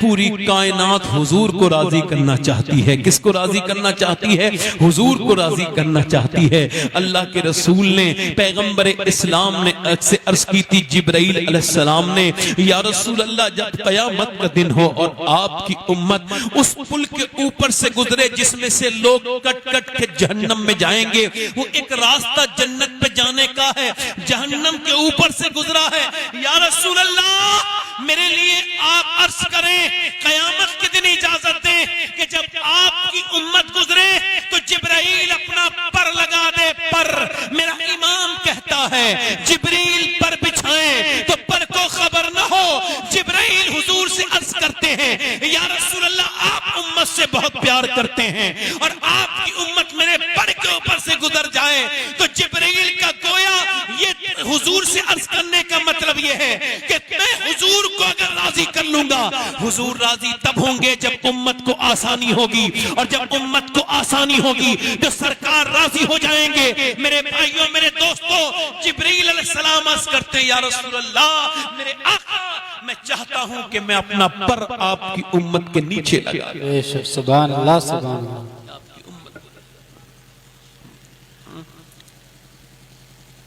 पूरी कायनात हुजूर को राजी करना चाहती है। किसको राजी करना चाहती है? हुजूर को राजी करना चाहती है। अल्लाह के रसूल ने, पैगंबर इस्लाम ने से अर्ज की थी जिब्राइल अलैहिस्सलाम ने, या रसूल अल्लाह, जब कयामत का दिन हो और आपकी उम्मत उस पुल के ऊपर से गुजरे जिसमें से लोग कट कट के जहन्नम में जाएंगे, वो एक रास्ता जन्नत पे जाने का है, जहन्नम के ऊपर से गुजरा है, या रसूल अल्लाह मेरे लिए आप अर्ज करें, कयामत के दिन इजाजत दें कि जब आपकी उम्मत गुजरे तो जिब्राइल अपना पर लगा दे। पर मेरा इमाम कहता है जिब्रील पर बिछाएं तो पर को खबर न हो। जिब्राइल हुजूर से अर्ज करते हैं, या रसूल अल्लाह आप उम्मत से बहुत प्यार करते हैं और आपकी उम्मत मेरे पर के ऊपर से गुजर जाए, तो जिब्राइल का गोया ये हुजूर से अर्ज करने का मतलब ये है कि मैं हुजूर को अगर राजी कर लूंगा, हुजूर राजी तब होंगे जब उम्मत को आसानी होगी, और जब उम्मत को आसानी होगी तो सरकार राजी हो जाएंगे। मेरे भाइयों, मेरे दोस्तों, जिब्रील अलैहिस्सलाम अर्ज करते हैं, या रसूल अल्लाह मेरे आका, मैं चाहता हूं कि मैं अपना पर आपकी उम्मत के नीचे लगा दूं। सुभान अल्लाह, सुभान अल्लाह।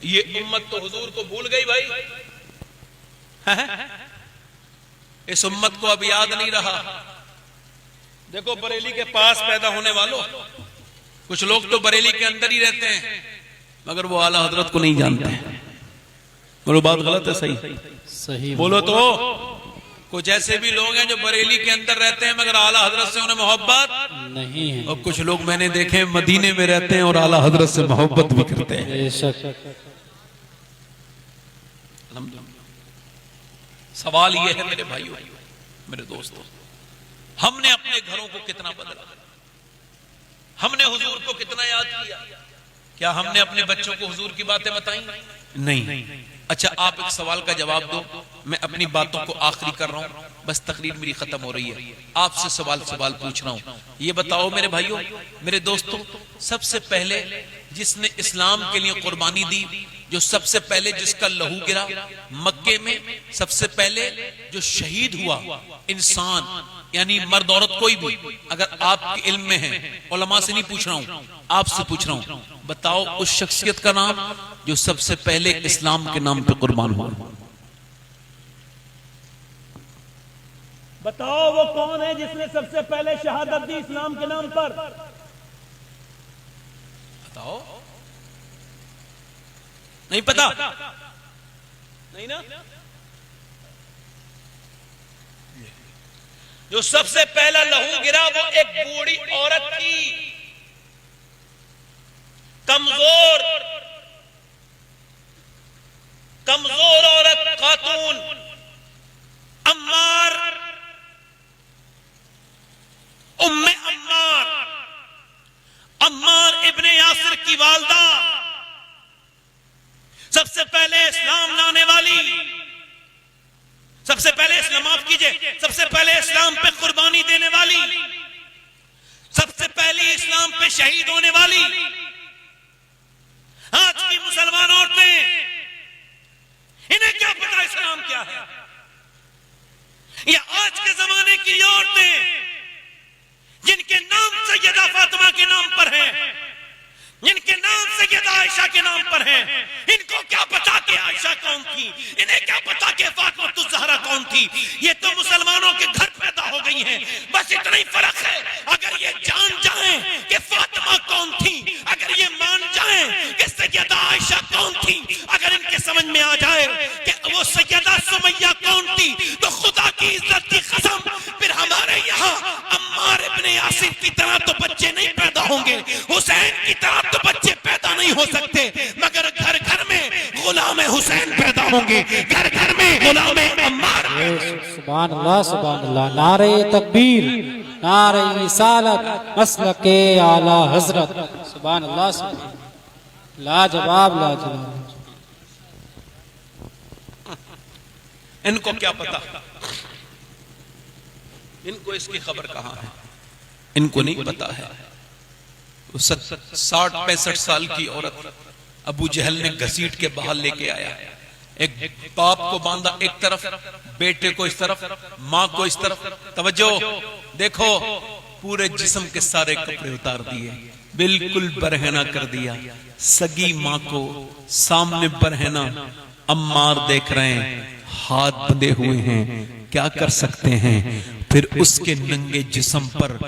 ये उम्मत तो हुजूर को भूल गई भाई, इस उम्मत को अब याद नहीं रहा। देखो बरेली के पास पैदा होने वालों, कुछ लोग तो बरेली के अंदर ही रहते हैं मगर वो आला हजरत को नहीं जानते हैं। बोलो बात गलत है सही? सही बोलो तो। कुछ ऐसे भी लोग हैं जो बरेली के अंदर रहते हैं मगर आला हजरत से उन्हें मोहब्बत नहीं है, और कुछ लोग मैंने देखे मदीने में रहते हैं और आला हजरत से मोहब्बत भी करते हैं। सवाल ये है मेरे भाइयों, मेरे दोस्तों, हमने अपने घरों को कितना बदला? हमने हुजूर को कितना याद किया? क्या हमने अपने बच्चों को हुजूर की बातें बताई? नहीं। अच्छा, आप एक सवाल का जवाब दो। मैं अपनी बातों को आखिरी कर रहा हूं, बस तकरीर मेरी खत्म हो रही है। आपसे सवाल पूछ रहा हूं। ये बताओ मेरे भाइयों, मेरे दोस्तों, सबसे पहले जिसने इस्लाम के लिए कुर्बानी दी, जो सबसे पहले जिसका लहू गिरा मक्के में, सबसे पहले जो शहीद हुआ इंसान, यानी मर्द औरत कोई भी, अगर आपके इल्म में है, उलमा से नहीं पूछ रहा हूं, आपसे पूछ रहा हूं, बताओ उस शख्सियत का नाम जो सबसे पहले इस्लाम के नाम पे कुर्बान हुआ। बताओ वो कौन है जिसने सबसे पहले शहादत दी इस्लाम के नाम पर? बताओ। नहीं पता? नहीं ना? जो सबसे पहला लहू गिरा वो एक बूढ़ी औरत थी, कमजोर औरत, खातून, अम्मार, उम्मे अम्मार इब्ने यासिर की वालदा, सबसे पहले इस्लाम लाने वाली, सबसे पहले इस्लाम, माफ कीजिए, सबसे पहले इस्लाम पे कुर्बानी देने वाली, सबसे पहले इस्लाम पे शहीद होने वाली। आज की मुसलमान औरतें, इन्हें क्या पता इस्लाम क्या है? या आज के जमाने की औरतें जिनके नाम सैयदा फातिमा के नाम पर है, जिनके नाम सैयदा आयशा के नाम पर है, इनको क्या पता कि आयशा कौन थी? इन्हें क्या पता कि फातिमा ज़हरा कौन थी? ये तो मुसलमानों के घर पैदा हो गई हैं। बस इतना ही फर्क है, अगर ये जान जाएं कि फातिमा कौन थी, अगर ये मान जाएं कि सैयदा आयशा कौन थी, अगर इनके समझ में आ जाए कि वो सैयदा सुमैया कौन थी, तो खुदा की इज्जत की कसम, फिर हमारे यहाँ अम्मार इब्ने यासिर की तरह तो बच्चे नहीं पैदा होंगे, हुसैन की तरह तो बच्चे पैदा नहीं हो सकते, मगर घर घर में गुलाम हुसैन पैदा होंगे, घर घर में गुलाम अम्मार। सुभान अल्लाह, सुभान अल्लाह। नारे तकबीर, नारे रिसालत, मसलके आला हजरत। सुभान अल्लाह, लाजवाब, लाजवाब। इनको क्या पता, इनको इसकी खबर कहां है, इनको नहीं पता है। 60-65 साल की औरत अबू जहल ने घसीट के बाहर लेके आया, एक बाप को बांधा एक तरफ, बेटे को इस तरफ, माँ को इस तरफ। तवज्जो देखो, पूरे जिस्म के सारे कपड़े उतार दिए, बिल्कुल बरहना कर दिया। सगी माँ को सामने बरहना, अम्मार देख रहे हैं, हाथ बंधे हुए हैं, क्या कर सकते हैं। फिर उसके नंगे जिस्म पर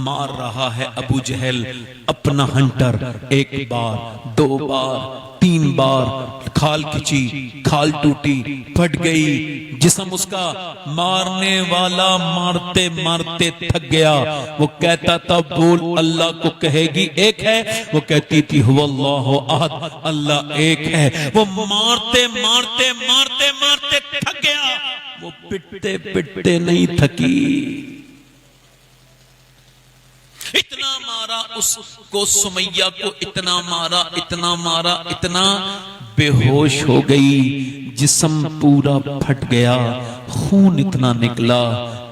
मार रहा है अबू जहल अपना हंटर। एक बार, दो बार, तीन बार, खाल खिंची, खाल टूटी, फट गई, जिस्म उसका। मारने वाला मारते मारते थक गया। वो कहता था बोल अल्लाह को कहेगी एक है, वो कहती थी हुवल्लाहु अहद, अल्लाह एक है। वो मारते मारते मारते मारते थक गया, वो पिटते पिटते नहीं थकी। इतना मारा उसको, सुमैया को इतना मारा, इतना मारा, इतना बेहोश हो गई, जिस्म पूरा फट गया, खून इतना निकला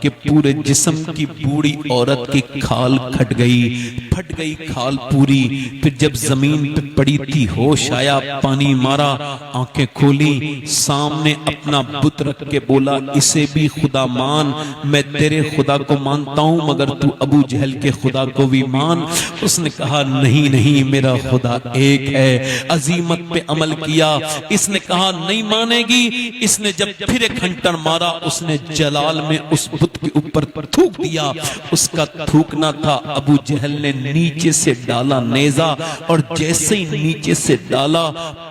कि पूरे जिस्म की बूढ़ी औरत की खाल फट गई खाल पूरी। फिर जब जमीन पे पड़ी थी, होश आया, पानी मारा, आंखें खोली, सामने अपना बुत रख के बोला इसे भी खुदा मान, मैं तेरे खुदा को मानता हूं मगर तू अबू जहल के खुदा को भी मान। उसने कहा नहीं नहीं, मेरा खुदा एक है। अजीमत पे अमल किया। इसने कहा नहीं मानेगी। इसने जब फिर एक हंटर मारा, उसने जलाल में उस बुत के ऊपर थूक दिया। उसका थूकना था, अबू जहल ने नीचे से डाला नेजा, और जैसे ही नीचे से डाला,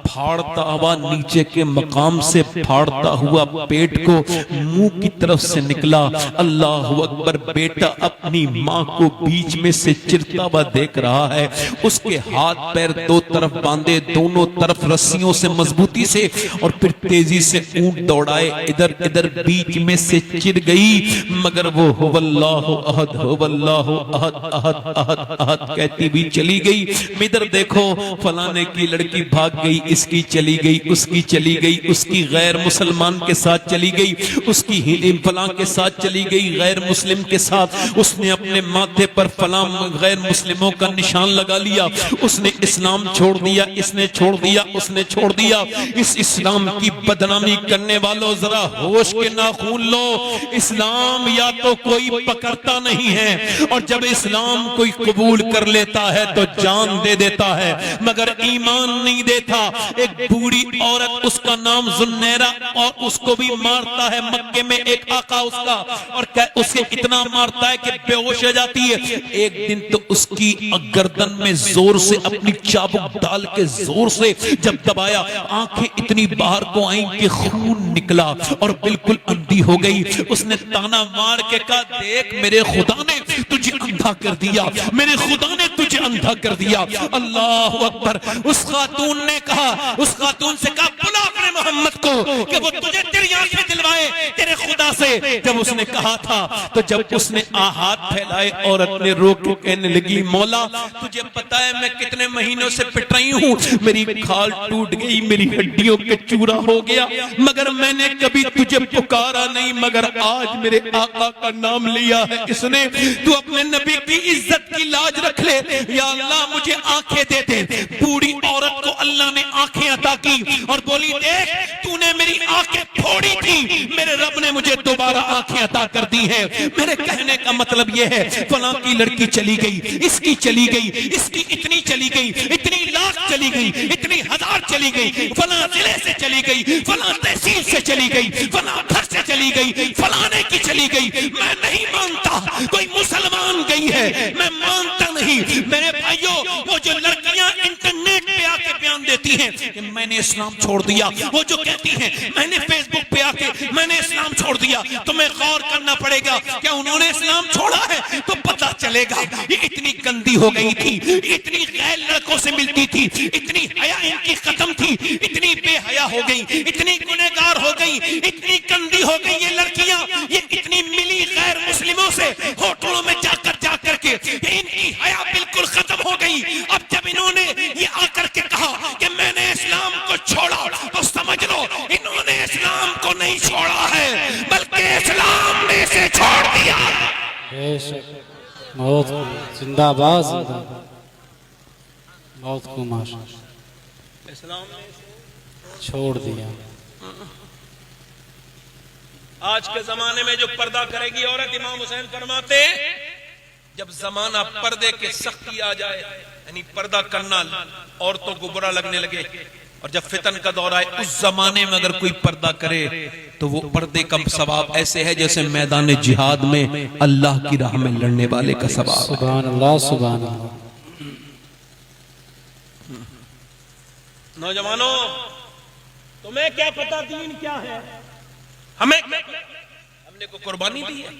फाड़ता हुआ नीचे के मकाम से फाड़ता हुआ पेट को मुंह की तरफ से निकला। अल्लाह अकबर। बेटा अपनी माँ को बीच में से चिरता हुआ देख रहा है। उसके हाथ पैर दो तरफ बांधे, दोनों तरफ रस्सियों से मजबूती से, और फिर तेजी से ऊंट दौड़ाए, इधर इधर बीच में से चिर गई, मगर वो हुवल्लाहु अहद, हुवल्लाहु अहद, अहद अहद अहद कहती भी चली गई। इधर देखो, फलाने की लड़की भाग गई, इसकी चली गई, उसकी चली गई, उसकी गैर मुसलमान के साथ चली गई, उसकी फलां के साथ चली गई, गैर मुस्लिम के साथ। उसने अपने माथे पर फलां गैर मुस्लिमों का निशान लगा लिया। उसने इस्लाम छोड़ दिया, इसने छोड़ दिया, उसने छोड़ दिया। इस इस्लाम की बदनामी करने वालों, जरा होश के नाखून लो। इस्लाम या तो कोई पकड़ता नहीं है, और जब इस्लाम कोई कबूल कर लेता है तो जान दे देता है, मगर ईमान नहीं देता। एक बूढ़ी औरत, उसका नाम जुन्नैरा, और उसको भी मारता है मक्के में एक आका उसका, और उसे इतना मारता है कि बेहोश हो जाती है। एक दिन तो उसकी गर्दन में जोर से अपनी चाबुक डाल के जोर से जब दबाया, आंखें इतनी बाहर को आई कि खून निकला और बिल्कुल अंधी हो गई। उसने ताना मार के कहा देख मेरे खुदा ने तुझे अंधा कर दिया, मेरे खुदा ने तुझे अंधा कर दिया। अल्लाह अकबर। उस खातून ने कहा, उस खातून से कहा बुला अपने मोहम्मद को कि वो तुझे तेरी आंखें दिलवाए तेरे खुदा से। जब उसने कहा था, तो जब उसने हाथ फैलाए, औरत ने रो के कहने लगी मौला तुझे पता है मैं कितने महीनों से पिट रही हूँ, मेरी खाल टूट गई, मेरी हड्डियों के चूरा हो गया, मगर मैंने कभी तुझे पुकारा नहीं, मगर आज मेरे आका का नाम लिया है इसने। तू अपने नबी की इज्जत की लाज रख ले, या अल्लाह मुझे आंखें दे दे। बूढ़ी औरत को अल्लाह ने आंखें अता की और बोली देख तूने मेरी आंखें फोड़ी थी, मेरे रब ने मुझे दोबारा आंखें अता कर दी है। मेरे कहने का मतलब यह है, फलां की लड़की चली गई, इसकी चली गई, इसकी इतनी चली गई, इतनी लाख चली गई, इतनी हजार चली गई, फलां जिले से चली गई, फलां तहसील से चली गई, फलां घर से चली गई, फलाने की चली गई। मैं नहीं मानता कोई मुसलमान गई है, मैं मानता नहीं। मेरे भाइयों, वो जो लड़कियां इंटरनेट पे आके बयान देती हैं कि मैंने इस्लाम छोड़ दिया, वो जो कहती हैं मैंने फेसबुक पे आके मैंने इस्लाम छोड़ दिया, तुम्हें गौर करना पड़ेगा क्या उन्होंने इस्लाम छोड़ा है तो पता चलेगा। ये इतनी गंदी हो गई थी, इतनी गैर लड़कों से मिलती थी, इतनी हया इनकी खत्म थी, इतनी बेहया हो गई, इतनी गुनहगार हो गई, इतनी गंदी हो गई ये लड़कियां, ये इतनी मिली गैर मुस्लिमों से होटलों में जाकर के इनकी हया बिल्कुल खत्म हो गई। अब जब इन्होंने ये आकर के कहा कि मैंने इस्लाम को छोड़ा, तो समझ लो इन्होंने इस्लाम को नहीं छोड़ा है, बल्कि इस्लाम ने इसे छोड़ दिया। मौत जिंदाबाद, जिंदाबाद, मौत को माश छोड़ दिया। आज के जमाने में जो पर्दा करेगी औरत, इमाम हुसैन फरमाते जब जमाना पर्दे के सख्ती आ जाए, यानी पर्दा करना औरतों को बुरा लगने लगे, और जब फितन का दौर आए, उस जमाने में अगर कोई पर्दा करे तो वो पर्दे का सवाब ऐसे है जैसे मैदान जिहाद में अल्लाह की राह में लड़ने वाले का सवाब। सुभान अल्लाह, सुभान अल्लाह। नौजवानों, तुम्हें क्या पता दीन क्या है? हमने को कुर्बानी दी है।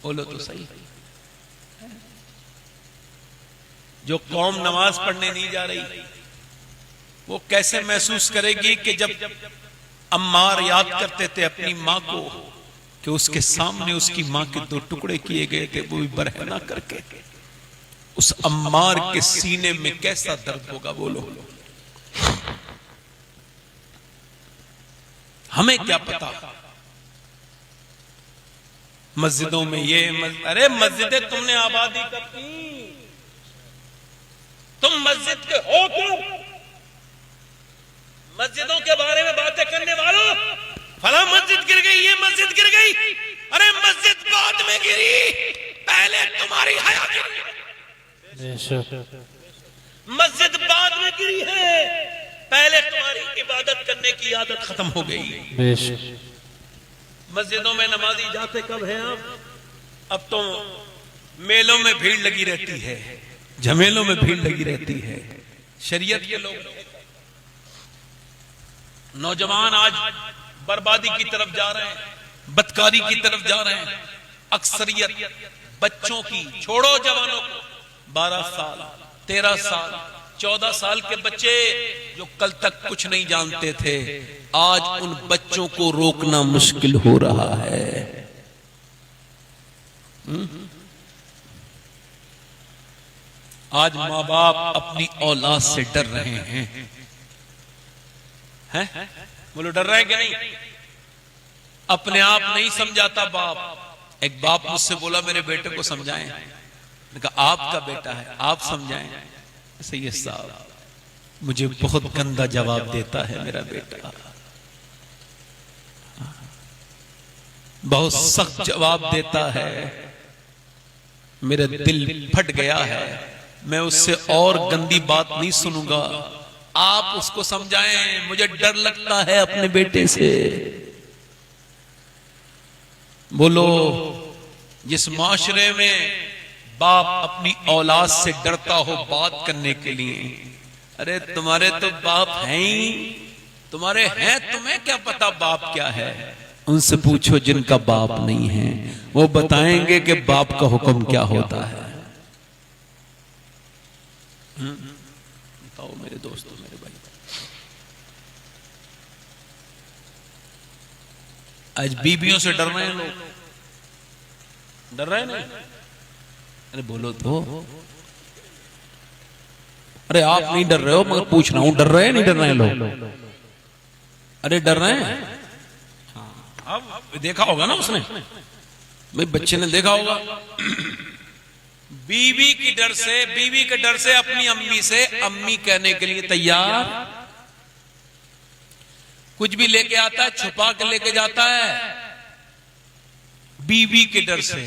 बोलो तो सही। जो कौम नमाज पढ़ने नहीं जा रही, वो कैसे महसूस करेगी कि जब अम्मार याद करते थे अपनी माँ को कि उसके सामने उसकी माँ के 2 टुकड़े किए गए थे, वो भी बरहना करके, उस अम्मार के सीने में कैसा दर्द होगा। बोलो, हमें क्या पता। मस्जिदों में ये अरे मस्जिदें तुमने आबादी कब की? तुम मस्जिद के हो कब? मस्जिदों के बारे में बातें करने वालों, फला मस्जिद गिर गई, ये मस्जिद गिर गई। अरे मस्जिद बाद में गिरी, पहले तुम्हारी हया गिरी। मस्जिद बाद में गिरी है, पहले तुम्हारी इबादत करने की आदत खत्म हो गई। मस्जिदों में नमाजी जाते कब हैं आप? अब तो मेलों में भीड़ लगी रहती है, झमेलों में भीड़ लगी रहती है। शरीयत के लोग, नौजवान आज बर्बादी की तरफ जा रहे हैं, बदकारी की तरफ जा रहे हैं। अक्सरियत बच्चों की, छोड़ो जवानों को, 12 साल 13 साल 14 साल के बच्चे जो कल तक कुछ नहीं जानते थे, आज उन बच्चों को रोकना मुश्किल हो रहा है। आज माँ बाप अपनी औलाद से डर रहे हैं। बोलो, डर रहे हैं कि नहीं? अपने आप नहीं समझाता बाप। एक बाप मुझसे बोला मेरे बेटे को समझाएं। मैंने कहा आपका बेटा है, आप समझाएं। सैयद साहब, मुझे बहुत गंदा जवाब देता है मेरा बेटा, बहुत सख्त जवाब देता है। मेरा दिल फट गया है, मैं उससे और गंदी बात नहीं सुनूंगा। आप उसको समझाएं, मुझे डर लगता है अपने बेटे से। बोलो, जिस माशरे में बाप अपनी औलाद से डरता हो बात करने के लिए, अरे तुम्हारे तो बाप हैं ही, तुम्हारे हैं, तुम्हें क्या पता बाप क्या है? उनसे पूछो जिनका बाप नहीं है, वो बताएंगे कि बाप का हुक्म क्या होता है। बताओ मेरे दोस्तों, मेरे भाई, आज बीबियों से डर रहे हैं लोग, डर रहे हैं नहीं? अरे बोलो तो, अरे आप नहीं डर रहे हो, मगर पूछ रहा हूं, डर रहे हैं नहीं डर रहे हैं लोग? अरे डर रहे हैं। अब देखा होगा ना उसने, भाई बच्चे ने देखा होगा। बीवी की डर से, बीवी के डर से अपनी अम्मी से अम्मी कहने के लिए तैयार। कुछ भी लेके आता है छुपा के लेके जाता है, बीवी के डर से।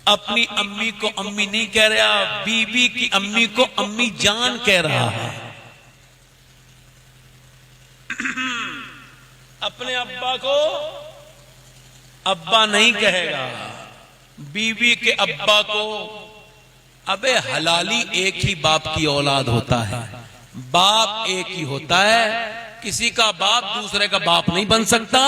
अपनी अम्मी को अम्मी नहीं कह रहा, बीवी की अम्मी को अम्मी जान कह रहा है। अपने अब्बा को अब्बा नहीं कहेगा, बीवी के अब्बा को। अबे हलाली एक ही बाप की औलाद होता है, बाप एक ही होता है, किसी का बाप दूसरे का बाप नहीं बन सकता।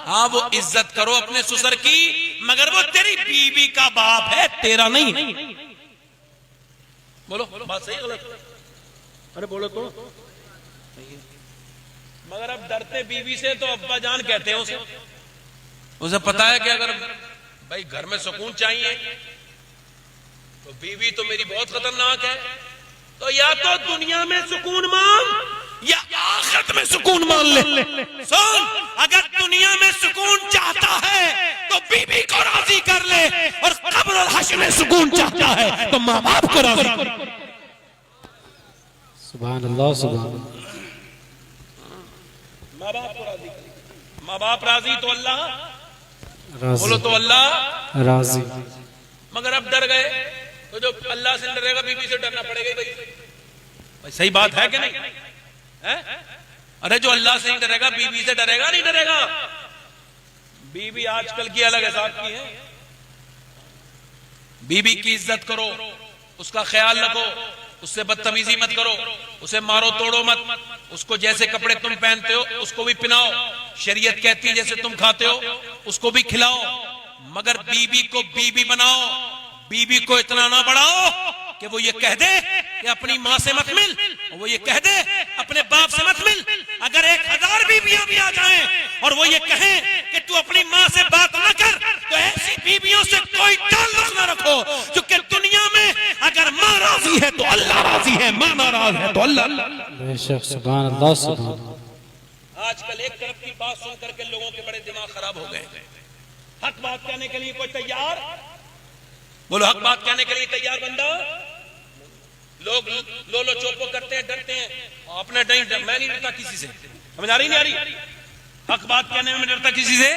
हाँ, वो इज्जत करो अपने ससुर की, मगर वो तेरी बीवी का बाप है, तेरा नहीं। बोलो, बात सही गलत? अरे बोलो तो। मगर अब डरते बीवी से तो अब्बा जान कहते हैं उसे। उसे पता है कि अगर भाई घर में सुकून चाहिए तो बीवी तो मेरी बहुत खतरनाक है, तो या तो दुनिया में सुकून मांग या आखिरत में सुकून मान ले। सुन, अगर दुनिया में सुकून चाहता है तो बीवी को राजी कर ले, और कब्र और हश्र में सुकून चाहता है तो माँ बाप को राजी कर। सुभान अल्लाह, सुभान अल्लाह। माँ बाप को राजी करें। माँ बाप राजी तो अल्लाह, बोलो राजी तो अल्लाह। राजी। मगर अब डर गए तो जो अल्लाह से डरेगा बीबी से डरना पड़ेगा भाई। भाई सही बात है कि नहीं है? अरे जो अल्लाह से नहीं डरेगा बीबी से डरेगा नहीं डरेगा? बीबी आजकल की अलग हिसाब की है। बीबी की इज्जत करो, उसका ख्याल रखो, उससे बदतमीजी मत करो, उसे मारो तोड़ो मत, उसको जैसे कपड़े तुम पहनते हो उसको भी पहनाओ, शरीयत कहती है जैसे तुम खाते हो उसको भी खिलाओ, मगर बीबी को बीबी बनाओ। बीबी को इतना ना बढ़ाओ कि वो ये कह दे कि अपनी माँ से मत मिल, और वो ये कह दे अपने बाप से मत मिल। अगर 1000 बीबियां भी आ जाएं और वो ये कहें कि तू अपनी माँ से बात ना कर, तो ऐसी बीबियों से कोई ताल्लुक ना रखो, क्योंकि दुनिया में अगर माँ राजी है तो अल्लाह राजी है, माँ नाराज है तो अल्लाह। बेशक सुभान अल्लाह सुभान अल्लाह। आजकल एक तरफ की बात सुन करके लोगों के बड़े दिमाग खराब हो गए। हक बात कहने के लिए कोई तैयार? बोलो हक बात कहने के लिए तैयार बंदा? लोग लोलो चोपो करते हैं, डरते हैं। अपने नहीं, मैं नहीं डरता किसी से। समझ आ रही नहीं आ रही? हक बात कहने में डरता किसी से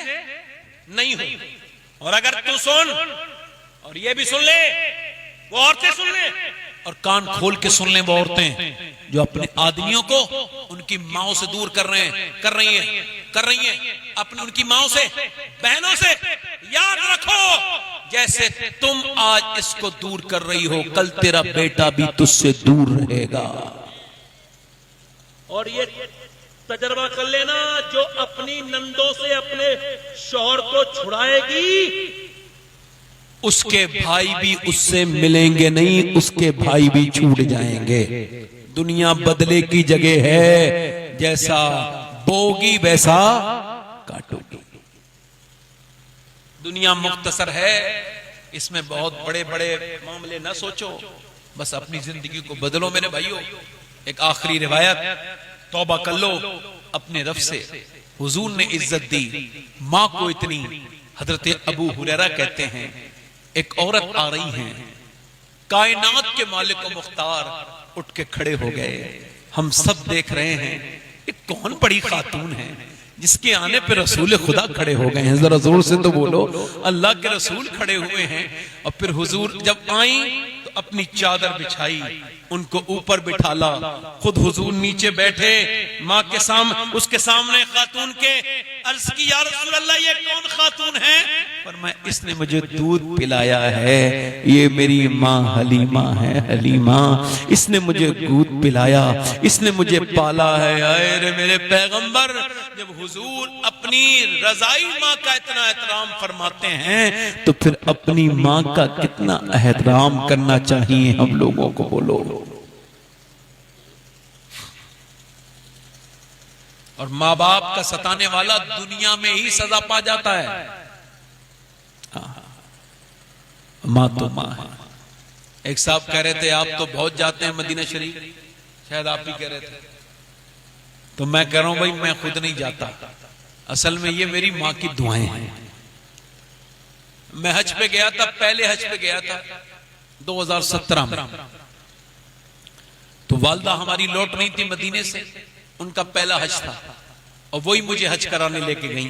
नहीं हूं। और अगर तू सुन, और ये भी सुन ले, वो औरतें सुन ले, और कान खोल के सुन ले वो औरतें जो अपने आदमियों को उनकी माओ से दूर कर रही हैं अपनी उनकी माओ से, बहनों से। याद रखो, जैसे तुम आज इसको दूर कर रही हो, कल तेरा बेटा भी तुझसे दूर रहेगा। और ये तजर्बा कर लेना, जो अपनी नंदों से अपने शौहर को छुड़ाएगी उसके भाई भी उससे मिलेंगे नहीं, उसके भाई भी छूट जाएंगे। दुनिया बदले की जगह है, जैसा बोगी वैसा काटोगी। दुनिया मुख्तसर है, इसमें बहुत बड़े बड़े मामले ना सोचो, बस अपनी जिंदगी को बदलो मेरे भाइयों। एक आखिरी रिवायत, तौबा कर लो अपने रब से। हुजूर ने इज्जत दी माँ को इतनी, हजरत अबू हुरैरा कहते हैं एक औरत आ रही है, कायनात के मालिक व मुख्तार उठ के खड़े हो गए। हम सब देख रहे हैं एक कौन बड़ी खातून है जिसके आने पे रसूल खुदा खड़े हो गए हैं। जरा जोर से तो बोलो, अल्लाह के रसूल खड़े हुए हैं। और फिर हुजूर जब आई तो अपनी चादर बिछाई, उनको ऊपर बिठाला, खुद हुजूर नीचे बैठे माँ के सामने, उसके सामने खातून के। अर्ज की या रसूल अल्लाह ये कौन खातून है? फरमाया इसने मुझे दूध पिलाया है, ये मेरी माँ हलीमा है, हलीमा। इसने मुझे दूध पिलाया, इसने मुझे पाला है। आए रे मेरे पैगंबर, जब हुजूर अपनी रजाई माँ का इतना एहतराम फरमाते हैं तो फिर अपनी माँ का कितना एहतराम करना चाहिए हम लोगों को, बोलो। और माँ बाप का सताने वाला दुनिया में ही सजा पा जाता है। माँ तो माँ है। एक साहब कह रहे थे आप तो बहुत जाते हैं मदीना शरीफ, शायद आप भी कह रहे थे, तो मैं कह रहा हूं भाई मैं खुद नहीं जाता, असल में ये मेरी माँ की दुआएं हैं। मैं हज पे गया था, पहले हज पे गया था 2017 में, तो वालदा हमारी लौट रही थी मदीने से, उनका पहला हज था और वही मुझे हज कराने लेके गई।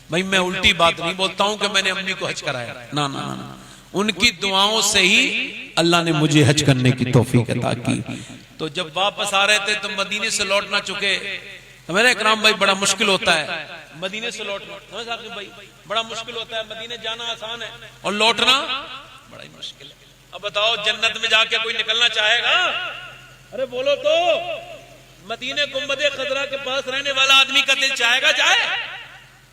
भाई मैं उल्टी बात नहीं बोलता हूं कि मैंने अम्मी को हज कराया, ना ना ना, उनकी दुआओं से ही अल्लाह ने मुझे हज करने की तौफीक अता की। तो जब वापस आ रहे थे तो मदीने से लौट ना चुके, तो मेरे इकराम भाई बड़ा मुश्किल होता है मदीने से लौटना, भाई बड़ा मुश्किल होता है। मदीने जाना आसान है और लौटना बड़ा ही मुश्किल है। अब बताओ जन्नत में जाके कोई निकलना चाहेगा? अरे बोलो तो, मदीने गुंबदे खजरा के पास रहने वाला आदमी का दिल चाहेगा जाए?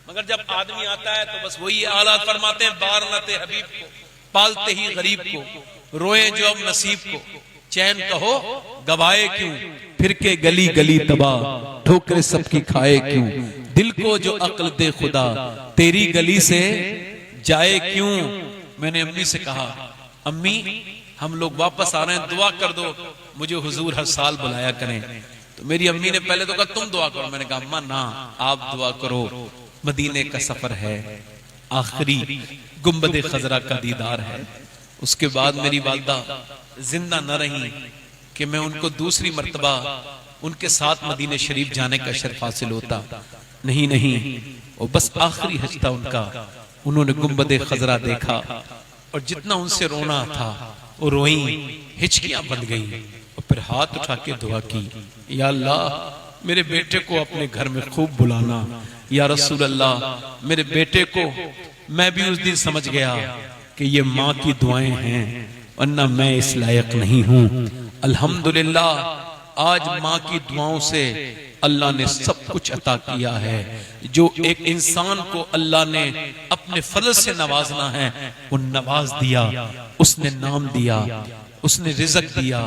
मगर जब आदमी आता है तो बस वही हालात फरमाते हैं, बार नते हबीब को, पालते ही गरीब को, रोए जो अब नसीब को, चैन कहो गवाए क्यों, फिर के गली गली तबाह, ठोकरे सबकी खाए क्यों, दिल को जो अक्ल दे खुदा, तेरी गली से जाए क्यों। मैंने अम्मी से कहा, अम्मी हम लोग वापस आ रहे हैं, दुआ कर दो मुझे हुजूर हर साल बुलाया करें। तो मेरी अम्मी ने पहले तो कहा तुम दुआ करो, मैंने कहा अम्मा ना, आप दुआ करो, मदीने का सफर है, आखिरी गुंबदे खजरा का दीदार है। उसके बाद मेरी वालदा जिंदा न रही कि मैं उनको दूसरी मर्तबा उनके साथ मदीने शरीफ जाने का शर्फ हासिल होता। नहीं नहीं, वो बस आखिरी हज था उनका। उन्होंने गुंबद खजरा देखा और जितना उनसे रोना था वो रोई, हिचकियां बन गई और फिर हाथ उठा के दुआ की, या अल्लाह मेरे बेटे को अपने घर में खूब बुलाना, या रसूल अल्लाह मेरे बेटे को। मैं भी उस दिन समझ गया कि ये माँ की दुआएं हैं, वरना मैं इस लायक नहीं हूं। अल्हम्दुलिल्लाह आज माँ की दुआओं से अल्लाह ने सब कुछ अता किया है। जो एक इंसान को अल्लाह ने अपने फजल से नवाजना है वो नवाज दिया, उसने नाम दिया, उसने रिज़्क दिया,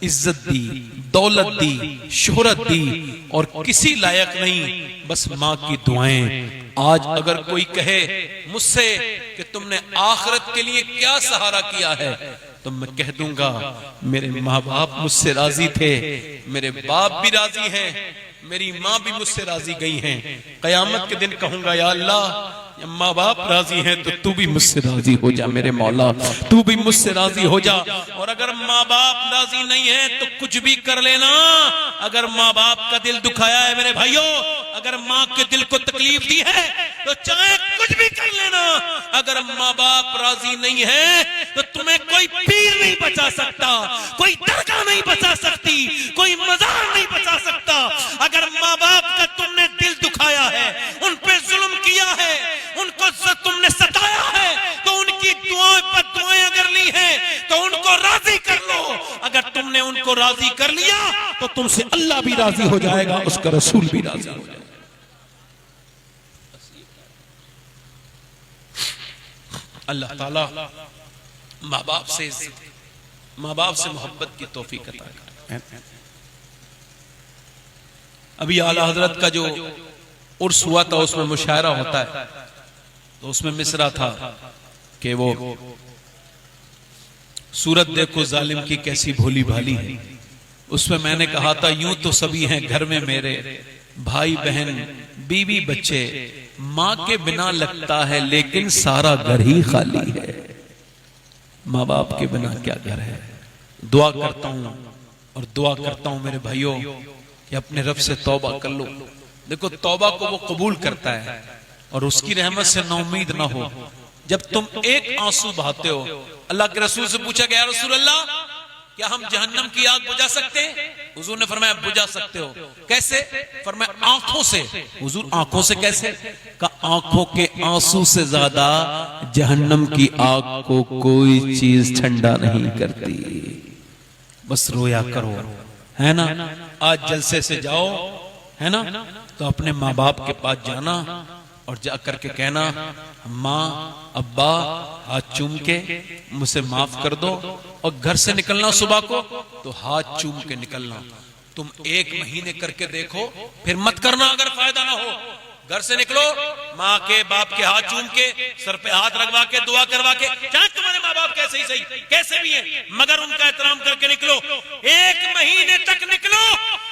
इज्जत दी, दौलत दी, शोहरत दी, और किसी लायक नहीं, बस माँ की दुआएं। आज अगर कोई कहे मुझसे कि तुमने आखिरत के लिए क्या सहारा किया है, तो मैं कह दूंगा मेरे माँ बाप मुझसे राजी थे, मेरे बाप भी राजी हैं, मेरी माँ भी मुझसे राजी गई हैं। कयामत के दिन कहूंगा या अल्लाह माँ बाप राजी हैं तो तू भी मुझसे राजी हो जा, मेरे मौला तू भी मुझसे राजी हो जा। और अगर माँ बाप राजी नहीं है तो कुछ भी कर लेना। अगर माँ बाप का दिल दुखाया है मेरे भाइयों, अगर माँ के दिल को तकलीफ दी है तो चाहे कुछ भी कर लेना। अगर माँ बाप राजी नहीं है तो तुम्हें कोई पीर नहीं बचा सकता, कोई दरगाह नहीं बचा सकती, कोई मजार नहीं बचा सकता। अगर माँ बाप का तुमने दिल दुखाया है, उन पे जुल्म किया है, उनको तुमने सताया है, तो उनकी दुआएं पर दुआएं अगर ली है तो उनको राजी कर लो। अगर तुमने उनको राजी कर लिया तो तुमसे अल्लाह भी राजी हो जाएगा, उसका रसूल भी राजी हो जाएगा। अल्लाह ताला माँ बाप से माँ बाप से मोहब्बत की तौफीक अता करे। अभी आला हजरत का जो उर्स हुआ था उसमें मुशायरा होता है, तो उसमें मिसरा था कि वो सूरत देखो जालिम की कैसी भोली भाली है। उसमें मैंने कहा था यूं तो सभी हैं घर में मेरे, भाई बहन बीवी बच्चे, माँ के बिना लगता है लेकिन सारा घर ही खाली है। माँ बाप के बिना क्या घर है। दुआ करता हूं और दुआ करता हूं मेरे भाइयों कि अपने रब से तौबा कर लो। देखो तौबा को वो कबूल करता है और उसकी रहमत से नाउम्मीद ना हो। जब तुम एक आंसू बहाते हो, अल्लाह के रसूल से पूछा गया रसूल अल्लाह क्या हम जहन्नम की आग बुझा सकते हैं? हुजूर ने फरमाया बुझा सकते हो। कैसे? फरमाया आंखों से। हुजूर आंखों से कैसे? का आंखों के आंसू से ज्यादा जहन्नम की आग को कोई चीज ठंडा नहीं करती। बस रोया करो, है ना। आज जलसे से जाओ, है ना, तो अपने माँ बाप के पास जाना और जाकर के कहना माँ अब्बा हाथ चूम के मुझसे माफ कर दो। और घर से निकलना सुबह को तो हाथ चूम के निकलना। तुम 1 महीने करके देखो, फिर मत करना अगर फायदा ना हो। घर से निकलो माँ के बाप के हाथ चूम के, सर पे हाथ रखवा के, दुआ करवा के, चाहे तुम्हारे माँ बाप कैसे ही सही कैसे भी हैं, मगर उनका एहतराम करके निकलो। 1 महीने तक निकलो।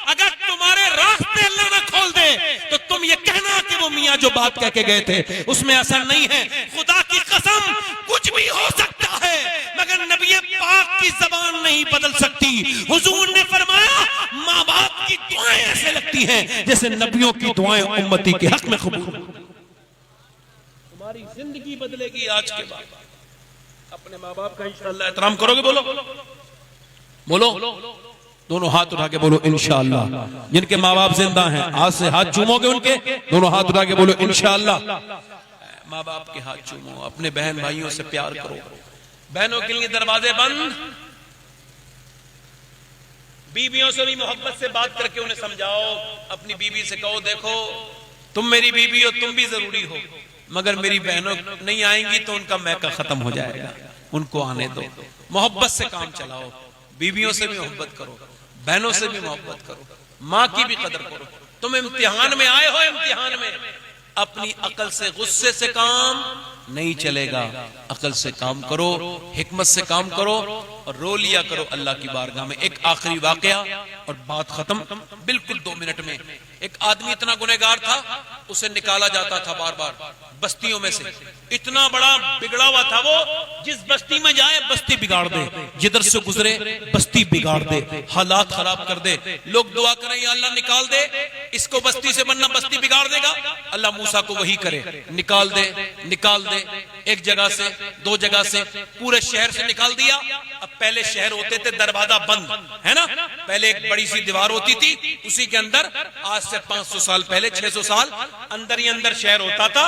अगर तुम्हारे रास्ते अल्लाह न खोल दे तो तुम ये कहना कि वो मियाँ जो बात कह के गए थे उसमें असर नहीं है। खुदा की कसम कुछ भी हो सकता है मगर नबी पाक की जबान नहीं बदल सकती। हुजूर ने फरमाया माँ बाप की दुआएं ऐसे लगती हैं जैसे नबियों की दुआएं उम्मती के हक में कबूल। तुम्हारी जिंदगी बदलेगी आज के बाद। अपने माँ बाप का इंशाअल्लाह एहतराम करोगे? बोलो बोलो, दोनों हाथ उठा के बोलो इंशाअल्लाह। जिनके माँ बाप जिंदा हैं आज से हाथ चूमोगे उनके, दोनों हाथ उठा के बोलो इंशाअल्लाह। माँ बाप के हाथ चूमो, अपने बहन भाइयों से प्यार करो। बहनों के लिए दरवाजे बंद, बीवियों से भी मोहब्बत से बात करके उन्हें समझाओ। अपनी बीवी से कहो देखो तुम मेरी बीवी हो, तुम भी जरूरी हो, मगर मेरी बहनों नहीं आएंगी तो उनका मैका खत्म हो जाएगा, उनको आने दो। मोहब्बत से काम चलाओ। बीवियों से भी मोहब्बत करो, बहनों से भी मोहब्बत करो, माँ की भी कदर करो। तुम इम्तिहान में आए हो, इम्तिहान में अपनी अकल से गुस्से से काम नहीं चलेगा। अकल से काम करो, हिकमत से काम करो और रो लिया करो अल्लाह की बारगाह में। एक आखिरी वाकया और बात खत्म, बिल्कुल 2 मिनट में। एक आदमी इतना गुनहगार था, उसे निकाला जाता था बार बार बस्तियों में से। इतना बड़ा बिगड़ा हुआ था वो, जिस बस्ती में जाए बस्ती बिगाड़ दे, जिधर से गुजरे बस्ती बिगाड़ दे, हालात खराब कर दे। लोग दुआ करें या अल्लाह निकाल दे इसको बस्ती से, वरना बस्ती बिगाड़ देगा। अल्लाह मूसा को वही करे, निकाल दे, निकाल दे। एक जगह से, 2 जगह से, पूरे शहर से निकाल दिया। अब पहले शहर होते थे दरवाजा बंद, है ना, पहले एक बड़ी सी दीवार होती थी, उसी के अंदर आज से 500 साल पहले, 600 साल अंदर ही अंदर शहर होता था,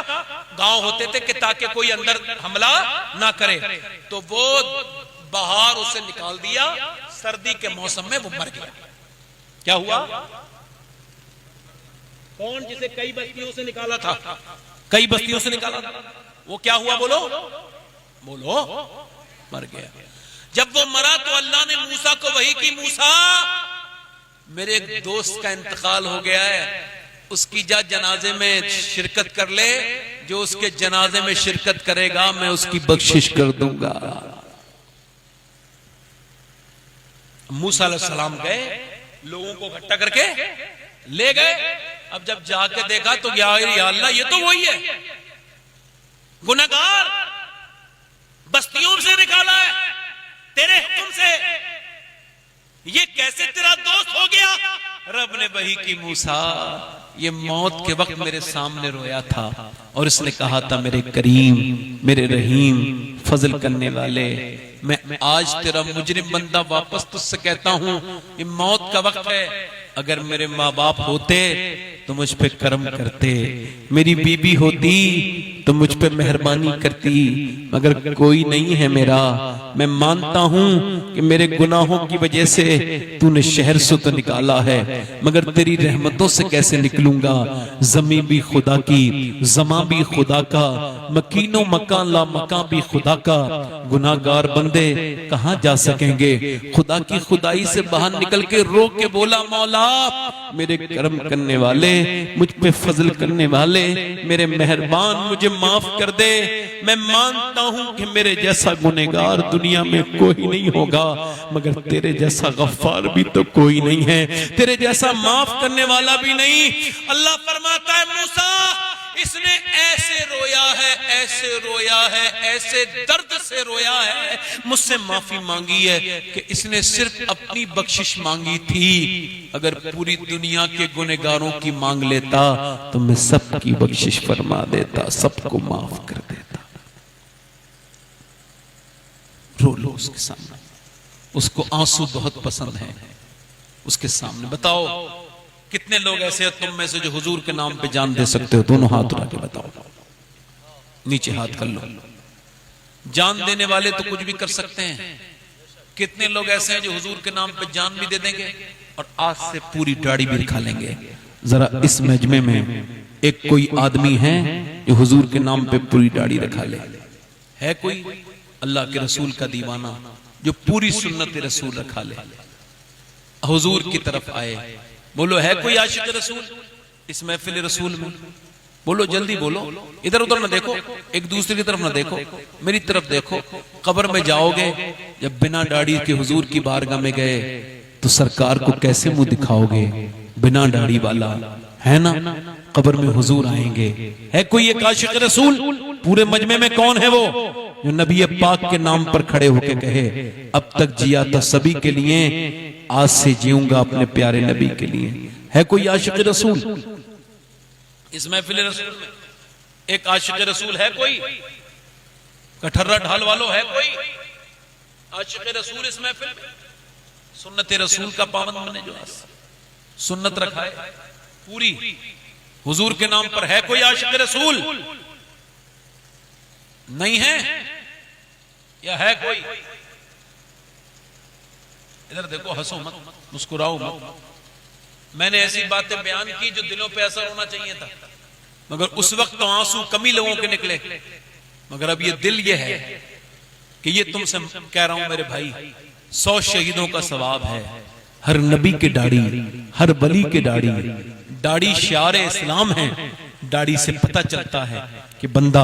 गांव होते थे कि ताकि कोई अंदर हमला ना करे। तो वो बाहर उसे निकाल दिया, सर्दी के मौसम में वो मर गया। क्या हुआ? कौन जिसे कई बस्तियों से निकाला था, कई बस्तियों से निकाला था, वो क्या हुआ? बोलो बोलो, मर गया। जब वो मरा तो अल्लाह ने मूसा को वही की, मूसा मेरे एक दोस्त का इंतकाल हो गया है, उसकी जा जनाजे में शिरकत कर ले, जो उसके जनाजे में शिरकत करेगा मैं उसकी बख्शिश कर दूंगा। मूसा अलैहिस्सलाम गए, लोगों को इकट्ठा करके ले गए। अब जब जाके देखा तो या अल्लाह, ये तो वही है, गुनहगार बस्तियों से निकाला है तेरे हुक्म से, ये कैसे तेरा दोस्त हो गया? रब ने वही की, मूसा ये मौत के वक्त मेरे सामने रोया था और इसने कहा था मेरे करीम, मेरे रहीम, फजल करने वाले, मैं आज तेरा मुजरिम बंदा वापस तुझसे कहता हूं, ये मौत का वक्त है। अगर मेरे माँ बाप होते तो मुझ पे करम करते, मेरी बीबी होती तो मुझ पे मेहरबानी करती, मगर कोई नहीं है मेरा। मैं मानता हूं कि मेरे गुनाहों की वजह से तूने शहर से तो निकाला है, मगर तेरी रहमतों से कैसे निकलूंगा? जमी भी खुदा की, जमा भी खुदा का, मकीनो मकान ला मकान भी खुदा का। गुनाहगार बंदे कहां जा सकेंगे? खुदा की खुदाई से बाहर निकल के रो के बोला, मौला मेरे करम करने वाले, मुझ पे फजल करने वाले, मेरे मेहरबान, मुझे माफ कर दे। मैं मानता हूं कि मेरे जैसा गुनहगार दुनिया में कोई नहीं होगा, मगर तेरे जैसा गफ्फार भी तो कोई नहीं है, तेरे जैसा माफ करने वाला भी नहीं। अल्लाह फरमाता है, मूसा इसने ऐसे रोया है, ऐसे रोया है, ऐसे दर्द से रोया है, मुझसे माफी मांगी है कि इसने सिर्फ अपनी बख्शिश मांगी थी। अगर पूरी दुनिया के गुनहगारों की मांग लेता तो मैं सबकी बख्शिश फरमा देता, सबको माफ कर देता। रो लो उसके सामने, उसको आंसू बहुत पसंद है, उसके सामने बताओ कितने लोग ऐसे हैं तुम में से जो हुजूर के नाम पे जान दे सकते हो? दोनों हाथ उठा के बताओ, नीचे हाथ कर लो। जान देने वाले तो कुछ भी कर सकते हैं। कितने लोग ऐसे हैं जो हुजूर के नाम पे जान भी दे देंगे और आज से पूरी दाढ़ी भी दिखा लेंगे? जरा इस मजमे में एक कोई आदमी है जो हुजूर के नाम पे पूरी दाढ़ी रखा ले? है कोई अल्लाह के रसूल का दीवाना जो पूरी सुन्नत रसूल रखा ले, हुजूर की तरफ आए? बोलो, है कोई आशिक रसूल इस महफिल रसूल में? बोलो, जल्दी बोलो, इधर उधर ना देखो, एक दूसरे की तरफ ना देखो, मेरी तरफ देखो। कब्र में जाओगे, जब बिना दाढ़ी के हुजूर की बारगाह में गए तो सरकार को कैसे मुंह दिखाओगे? बिना दाढ़ी वाला है ना, कब्र में हुजूर आएंगे। है कोई एक आशिक रसूल पूरे मजमे में? कौन है वो जो नबी पाक के नाम पर खड़े होकर कहे, अब तक जिया था सभी के लिए, आज से जीऊंगा अपने प्यारे नबी के लिए? है कोई आशिक रसूल इस महफिल रसूल में? एक आशिक रसूल है कोई? कठर्रा ढाल वालों है कोई आशिक रसूल इस महफिल में? सुन्नत रसूल का पाबंद बने, जो सुन्नत रखा है पूरी हुजूर के नाम पर। है कोई आशिक रसूल? नहीं है या है कोई? इधर देखो, हंसो मत, मुस्कुराओ मत। मैंने ऐसी बातें बयान की जो दिलों पे असर होना चाहिए था, मगर उस वक्त तो आंसू कम ही लोगों के निकले, मगर अब ये दिल ये है कि ये तुमसे कह रहा हूं मेरे भाई, 100 शहीदों का सवाब है। हर नबी के दाढ़ी, हर वली के दाढ़ी, दाढ़ी शियार इस्लाम है। दाढ़ी से पता चलता है कि बंदा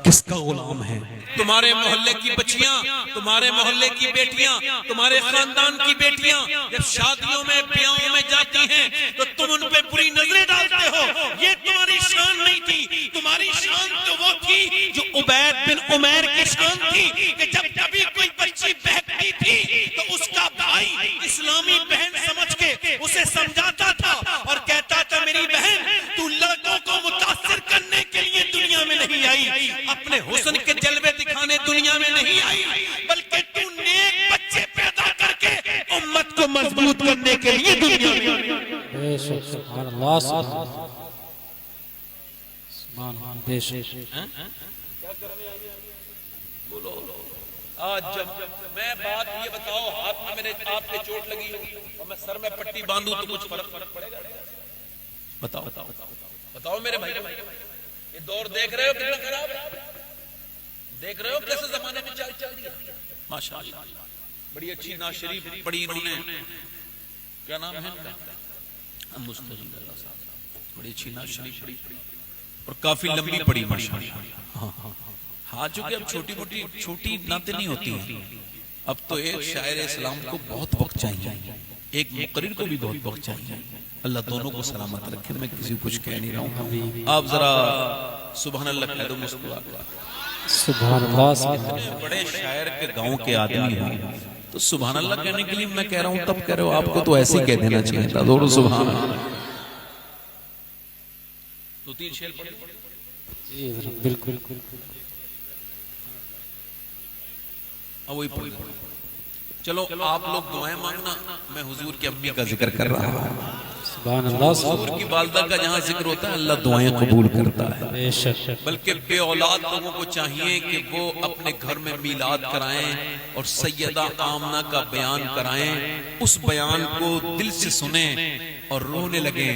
किसका गुलाम है। तुम्हारे मोहल्ले की बच्चियां, तुम्हारे मोहल्ले की बेटियां, तुम्हारे खानदान की बेटियां जब शादियों में ब्याहों में जाती हैं तो तुम उन पे बुरी नजरें डालते हो। ये तुम्हारी शान नहीं थी। तुम्हारी शान तो वो थी जो उबैद बिन उमैर की शान थी कि जब कभी कोई बच्ची बहकती थी तो उसका भाई इस्लामी बहन समझ के उसे समझाता था और कहता था मेरी बहन तू लड़कों को मुतासिर करने के लिए दुनिया में नहीं आई, अपने हुस्न के जलवे दिखाने दुनिया में नहीं आई, बल्कि तू नेक बच्चे पैदा करके उम्मत को मजबूत करने के लिए दुनिया में आई। बेशक सुभान अल्लाह सुभान बेशक। बोलो आज जब मैं बात ये बताओ हाथ में मेरे आपके चोट लगी हो और मैं सर में पट्टी बांधूं तो कुछ फर्क पड़ेगा? बताओ बताओ बताओ मेरे भाई, ये दौर देख रहे हो कितना खराब है? देख रहे हो कैसे जमाने में चाल चल दिया? माशाअल्लाह बड़ी अच्छी नाज शरीफ पढ़ी इन्होंने, क्या नाम है इनका? मुस्तजीब साहब। बड़ी अच्छी नाज शरीफ पढ़ी और काफी लंबी पढ़ी माशाअल्लाह। हाँ चूंकि अब छोटी मोटी छोटी नाते नहीं होती हैं, अब तो एक शायर इस्लाम को बहुत वक्त चाहिए, एक मुकर्रिर को भी बहुत वक्त चाहिए। अल्लाह दोनों को सलामत रखे। मैं किसी को कुछ कह नहीं रहा हूँ, आप जरा सुभान अल्लाह कह दो मुस्कुरा के। सुभान अल्लाह। बड़े शायर के गांव के आदमी हैं तो सुभान अल्लाह कहने के लिए मैं कह रहा हूँ, तब कह रहे हो आपको तो ऐसे ही कह देना चाहिए था। दोनों सुभान अल्लाह। दो तीन शेर पढ़ो। जी बिल्कुल। वही पढ़ो। चलो आप लोग दुआएं मांगना, मैं हुजूर की अम्मी का जिक्र कर रहा हूँ। सुभान अल्लाह। हुजूर की वालिदा का जहाँ जिक्र होता है अल्लाह दुआएं कबूल करता है। बेशक। बल्कि बे औलाद लोगों को चाहिए कि वो अपने घर में मीलाद कराएं और सैयदा आमना का बयान कराएं, उस बयान को दिल से सुने और रोने लगे।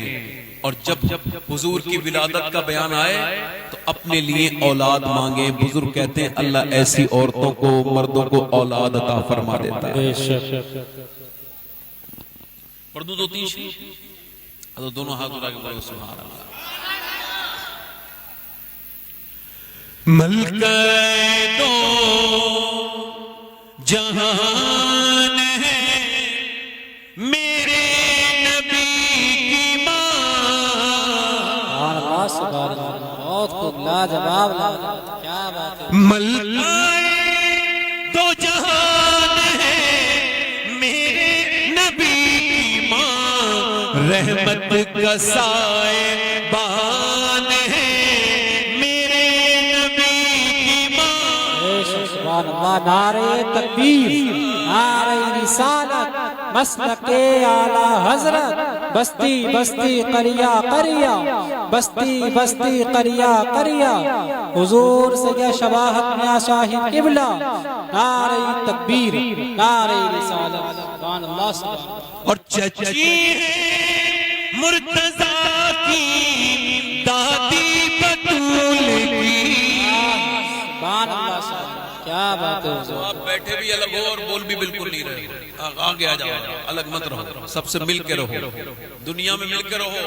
और जब हुजूर की विलादत का बयान आए तो अपने लिए औलाद मांगे। बुजुर्ग कहते हैं अल्लाह ऐसी औरतों को, मर्दों को औलाद अता फरमा देता है। बेशक। पढ़ दूं दो तीन शेर? तो दोनों हाथ उठा के बोलो सुभान अल्लाह। मलका दो जहान है मेरे नबी की मां। सुभान अल्लाह। बहुत खूब, लाजवाब लाजवाब, क्या बात है। मलका दो जहान है मेरे नबी की मां, रहमत का साएबान है मेरे नबी की मां। सुभान अल्लाह। नारे तकबीर, नारे रिसालत, मसलके आला हजरत, बस्ती बस्ती करिया करिया, बस्ती बस्ती करिया करिया, हुजूर सैयद शबाहत मियां साहिब किबला। नारे तकबीर, नारे रिसालत। सुभान अल्लाह। और चची है मुर्तजा की दादी बतूल की। सुभान अल्लाह। क्या बात है। आप बैठे भी अलग हो और बोल भी बिल्कुल नहीं रहे। आगे आ जाओ, अलग मत रहो, सबसे मिल के रहो, दुनिया में मिल के रहो।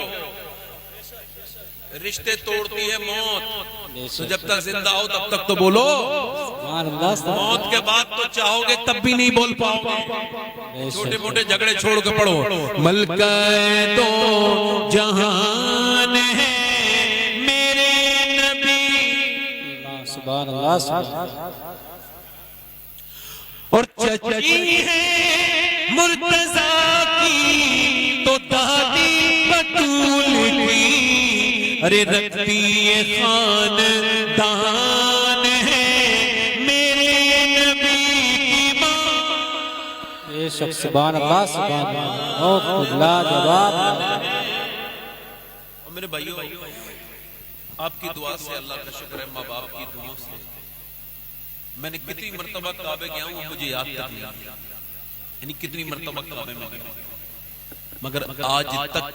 रिश्ते तोड़ती है मौत, तो जब तक जिंदा हो तब तक तो बोलो। मौत के बाद तो चाहोगे तब भी नहीं बोल पाओगे। छोटे मोटे झगड़े छोड़ के पढ़ो। मलका दो जहान है मेरे नबी। सुभान अल्लाह। और चची है मुर्तजा की तो दादी बतूल की। अरे रखती ये खानदान है मेरे नबी की मां। बेशक। सुभान अल्लाह। सुभान अल्लाह। बहुत लाजवाब। मेरे भाइयों, आपकी दुआ से, अल्लाह का शुक्र है, माँ बाप की दुआ से मैंने कितनी मर्तबा काबे गया हूँ मुझे याद तक नहीं, यानी कितनी मर्तबा काबे में गया, मगर आज तक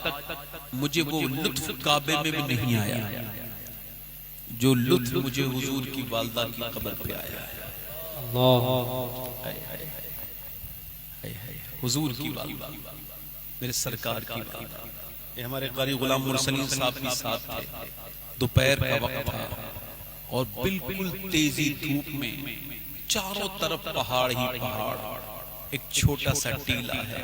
मुझे वो लुत्फ काबे में भी नहीं आया जो लुत्फ मुझे हुजूर की वालदा की कब्र पे आया है। हुजूर की वालदा, मेरे सरकार की वालदा। ये हमारे कारी गुलाम मुरसलीन साहब भी साथ थे। दोपहर का वक्त था, और बिल्कुल तेजी धूप में चारों तरफ पहाड़ ही पहाड़, एक छोटा सा टीला है,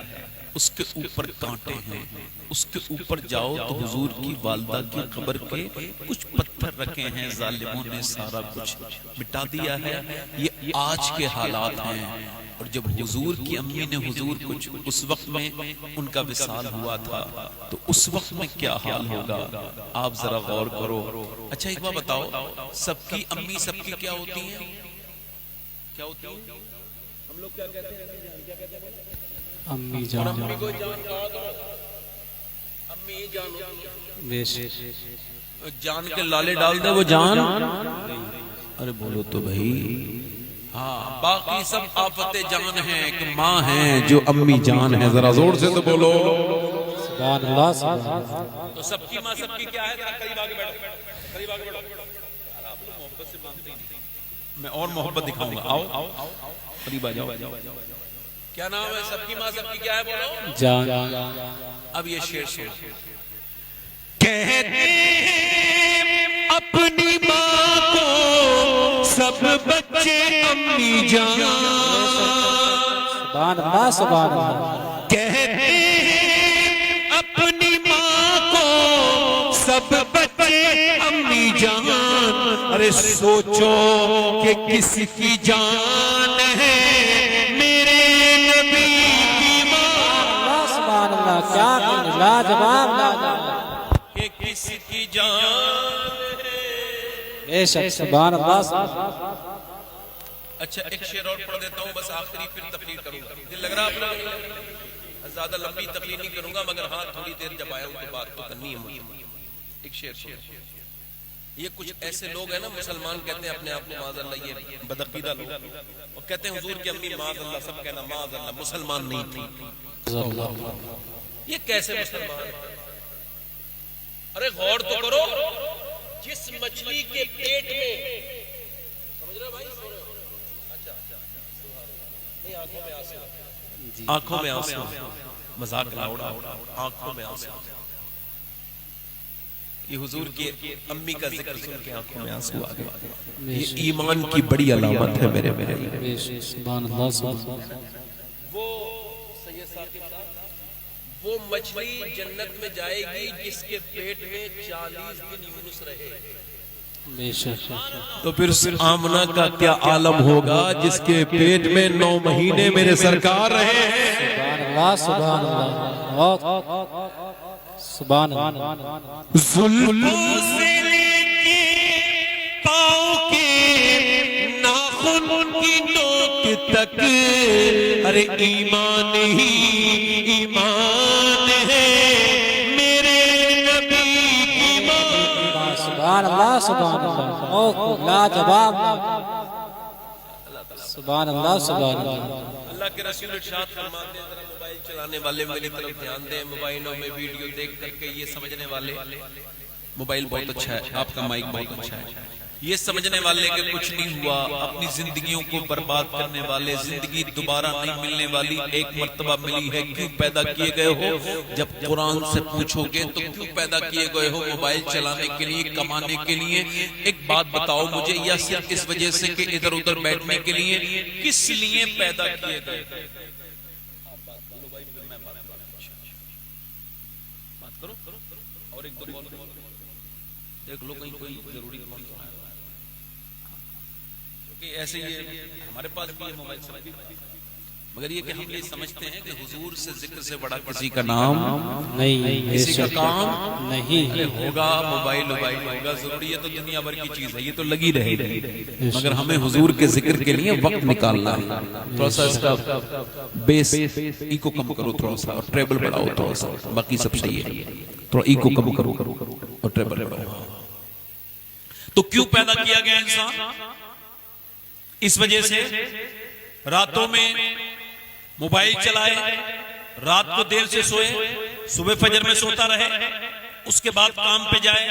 उसके ऊपर कांटे हैं, उसके ऊपर जाओ तो हुजूर की वालदा की कब्र के कुछ पत्थर रखे हैं, जालिमों ने सारा कुछ मिटा दिया है। ये आज के हालात हैं। और जब हुजूर की अम्मी ने हुजूर कुछ उस वक्त में उनका विसाल हुआ था, तो उस वक्त में क्या हाल होगा आप जरा गौर करो। अच्छा एक बात बताओ, सबकी अम्मी सबकी क्या होती है? क्या होती है? हम लोग क्या कहते हैं? अम्मी जान, अम्मी को जान कहा तो अम्मी जान होती है। जान के लाले डाल दे वो जान, अरे बोलो तो भाई। हाँ, बाकी सब आफते जान है, एक माँ है जो अम्मी जान है, जरा जोर से तो बोलो सुभान अल्लाह, सुभान अल्लाह। तो सबकी माँ सबकी क्या है? करीब आके बैठो, करीब आके बैठो। आप लोग मोहब्बत से मानते ही नहीं, मैं और मोहब्बत दिखाऊंगा। आओ करीब आ जाओ। क्या नाम है सबकी माँ सबकी क्या है? बोलो जान। अब ये शेर सुनो। कहते हैं अपनी माँ को सब बच्चे अम्मी जान, सुभान अल्लाह, सुभान अल्लाह। कहते हैं अपनी माँ को सब बच्चे अम्मी जान। अरे सोचो कि किसकी जान है मेरे नबी की माँ। सुभान अल्लाह, क्या लाजवाब, लाजवाब। कि किसकी जान है। बेशक, सुभान अल्लाह, सुभान अल्लाह। अच्छा एक शेर और पढ़ देता हूँ, बस आखिरी, फिर तकरीर करूंगा। दिल लग रहा आपको? ज्यादा लंबी तकरीर नहीं करूंगा, मगर हाँ थोड़ी देर जब आया हूं तो बात तो करनी है मुझे। एक शेर, ये कुछ ऐसे लोग हैं ना, मुसलमान कहते हैं अपने आप को माज़अल्लाह, ये बदअकीदा लोग, और कहते हैं हुजूर की अम्मी माज़अल्लाह, सब कहना माज़अल्लाह, मुसलमान नहीं थी। ये कैसे मुसलमान? अरे गौर तो करो, जिस मछली के पेट में, समझ रहे भाई? आंखों में आंसू, आंखों में आंसू, मजाक ना उड़ा, आंखों में आंसू। ये हुजूर की अम्मी का जिक्र सुन के आंखों में आंसू आ गए। ये ईमान की बड़ी अलामत है मेरे मेरे। सुभान अल्लाह, सुभान अल्लाह। वो सैयद साकिब साहब, वो मछली जन्नत में जाएगी जिसके पेट में 40 दिन यूनुस रहे। बेशक। तो फिर आमना का क्या आलम होगा जिसके पेट में 9 महीने मेरे सरकार रहे हैं। सुभान अल्लाह, सुभान अल्लाह, सुभान अल्लाह। जुल्फों से लेके पाँव के नाखून की नोक तक, अरे ईमान ही ईमान है मेरे नबी की माँ। सुभान अल्लाह, सुभान अल्लाह। ओ लाजवाब, सुभान अल्लाह, सुभान अल्लाह। अल्लाह के रसूल इरशाद फरमाते हैं, जरा मोबाइल चलाने वाले मेरी तरफ ध्यान दें। मोबाइलों में वीडियो देख करके ये समझने वाले, मोबाइल बहुत अच्छा है, आपका माइक बहुत अच्छा है, ये समझने वाले कि कुछ नहीं हुआ, अपनी जिंदगियों को बर्बाद करने वाले, जिंदगी दोबारा नहीं मिलने वाली, एक मर्तबा मिली है, क्यों पैदा किए गए हो? जब कुरान से पूछोगे तो क्यों पैदा किए गए हो? मोबाइल चलाने के लिए, कमाने के लिए? एक बात बताओ मुझे, या सिर्फ इस वजह से कि इधर उधर बैठने के लिए? किस लिए पैदा किए गए? बात करो और एक दो देख लो, कहीं कोई जरूरी कौन तो है, क्योंकि ऐसे ये हमारे पास भी है मोबाइल से, मगर ये कि हम ये समझते हैं कि हुजूर से जिक्र से बड़ा किसी का नाम नहीं, किसी का काम नहीं। अरे होगा, मोबाइल होगा, जरूरी है तो दुनिया भर की चीज है, ये तो लगी रहेगी, मगर हमें हुजूर के जिक्र के लिए वक्त निकालना है। थोड़ा सा इसका बेस इको कम करो थोड़ा सा, और ट्रेबल बढ़ाओ थोड़ा सा, बाकी सब सही है, थोड़ा इको कम करो और ट्रेबल बढ़ाओ। तो क्यों पैदा किया गया इंसान? इस वजह से रातों में मोबाइल चलाए, रात को देर से सोए, सुबह फजर में सोता रहे, उसके बाद काम पे जाए,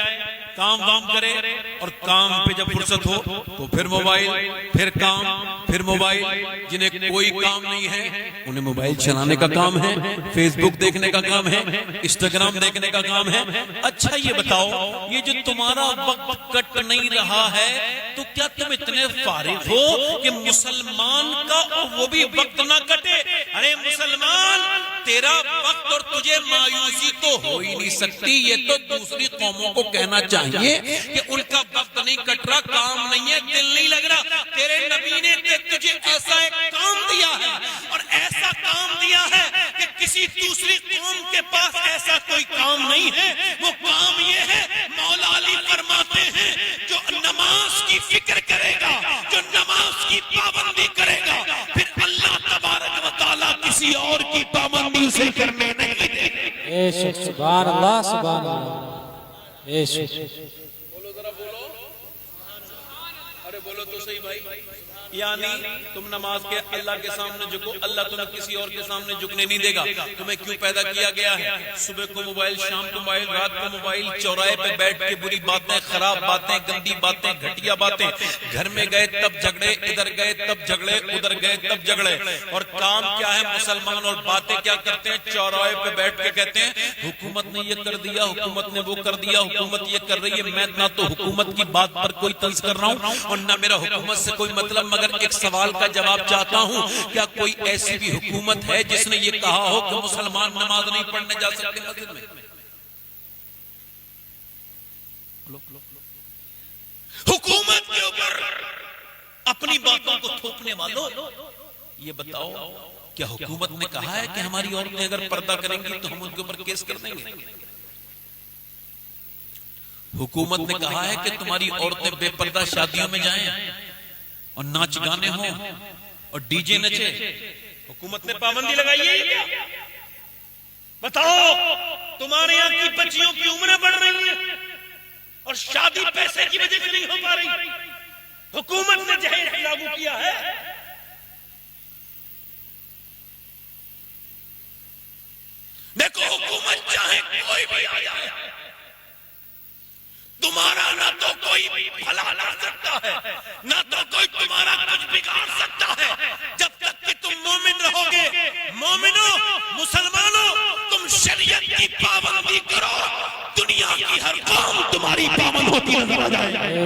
काम वाम करे, और काम पे जब फुर्सत हो तो फिर मोबाइल, फिर काम, फिर मोबाइल। जिन्हें कोई काम नहीं है उन्हें मोबाइल चलाने का काम है, फेसबुक देखने का काम है, इंस्टाग्राम देखने का काम है। अच्छा ये बताओ, ये जो तुम्हारा वक्त कट नहीं रहा है तो क्या तुम इतने फारिग हो कि मुसलमान का वो भी वक्त ना कटे? अरे मुसलमान, तेरा वक्त और तुझे मायूसी तो हो ही नहीं सकती। ये तो दूसरी कौमों को कहना चाहिए कि उनका वक्त नहीं कट रहा, काम नहीं है, दिल नहीं लग रहा। तेरे नबी ने तुझे ऐसा एक काम दिया है और ऐसा काम दिया है कि किसी दूसरी कौम के पास ऐसा कोई काम नहीं है। वो काम ये है, मौला अली फरमाते हैं, जो नमाज की फिक्र करेगा, जो नमाज की पाबंदी करेगा, फिर अल्लाह तबारक व तआला किसी और की पाबंदी उसे करने नहीं देगा। सुभान अल्लाह, सुभान अल्लाह। बोलो जरा बोलो, अरे बोलो तो सही भाई। यानी तुम नमाज के अल्लाह के सामने झुको, अल्लाह तुम्हें किसी और के सामने झुकने नहीं देगा। तुम्हें क्यों पैदा किया गया है? सुबह को मोबाइल, शाम को मोबाइल, रात को मोबाइल, चौराहे पे बैठ के बुरी बातें, खराब बातें, गंदी बातें, घटिया बातें। घर में गए तब झगड़े, इधर गए तब झगड़े, उधर गए तब झगड़े। और काम क्या है मुसलमान, और बातें क्या करते हैं? चौराहे पे बैठ के कहते हैं हुकूमत ने ये कर दिया, हुकूमत ने वो कर दिया, हुकूमत ये कर रही है। मैं ना तो हुकूमत की बात पर कोई तंज कर रहा हूँ और ना मेरा हुकूमत से कोई मतलब, मगर एक सवाल का जवाब चाहता हूं, क्या कोई ऐसी भी हुकूमत है जिसने ये कहा हो कि मुसलमान नमाज नहीं पढ़ने जा सकते मस्जिद में? हुकूमत के ऊपर अपनी बातों को थोपने वालों, ये बताओ, क्या हुकूमत ने कहा है कि हमारी औरतें अगर पर्दा करेंगी तो हम उनके ऊपर केस कर देंगे? हुकूमत ने कहा है कि तुम्हारी औरतें बेपर्दा शादियों में जाएं और नाच गाने हो और डीजे नचे? हुकूमत ने पाबंदी लगाई है क्या? बताओ, तुम्हारे यहाँ की बच्चियों की उम्रें बढ़ रही है और शादी पैसे की वजह से नहीं हो पा रही। हुकूमत ने जहेज लागू किया है। देखो, हुकूमत चाहे कोई भी आ जाए, तुम्हारा ना तो कोई भला कर सकता है, ना तो कोई तुम्हारा कुछ बिगाड़ सकता है, जब तक कि तुम मोमिन रहोगे। मोमिनो, मुसलमानों, तुम शरीयत की पाबंदी करो, दुनिया की हर कौम तुम्हारी पाबंद होती नजर आ जाए।